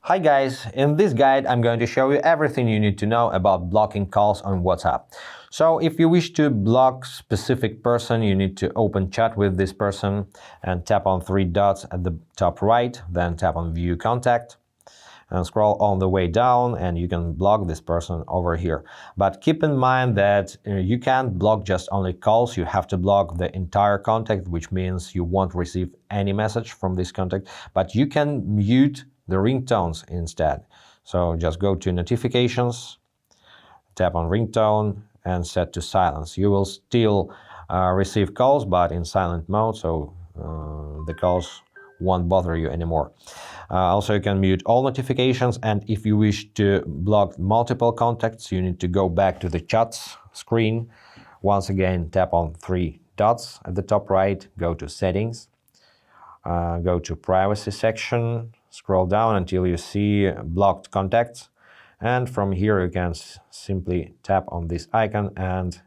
Hi guys, in this guide I'm going to show you everything you need to know about blocking calls on WhatsApp. So if you wish to block specific person, you need to open chat with this person and tap on three dots at the top right, then tap on view contact and scroll all the way down and you can block this person over here. But keep in mind that you can't block just only calls, you have to block the entire contact, which means you won't receive any message from this contact, but you can mute the ringtones instead. So just go to notifications, tap on ringtone and set to silence. You will still receive calls, but in silent mode, so the calls won't bother you anymore. Also, you can mute all notifications, and if you wish to block multiple contacts, you need to go back to the chats screen. Once again, tap on three dots at the top right, go to settings, go to privacy section, scroll down until you see blocked contacts, and from here you can simply tap on this icon and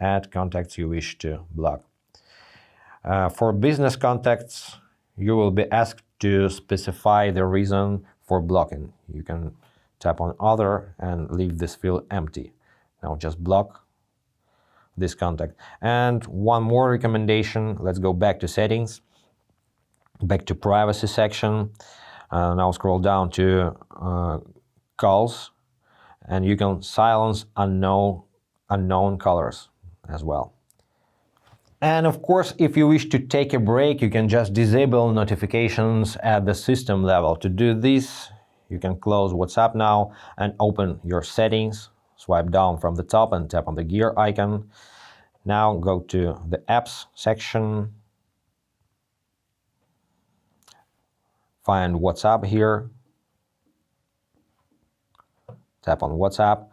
add contacts you wish to block. For business contacts, you will be asked to specify the reason for blocking. You can tap on other and leave this field empty. Now just block this contact. And one more recommendation, let's go back to settings, back to privacy section. Now scroll down to calls, and you can silence unknown callers as well. And of course, if you wish to take a break, you can just disable notifications at the system level. To do this, you can close WhatsApp now and open your settings. Swipe down from the top and tap on the gear icon. Now go to the apps section. Find WhatsApp here. Tap on WhatsApp.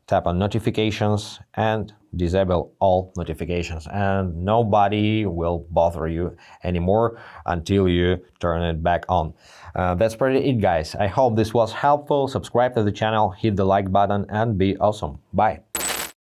Tap on notifications and disable all notifications, and nobody will bother you anymore until you turn it back on. That's pretty it, guys. I hope this was helpful. Subscribe to the channel, hit the like button, and be awesome. Bye.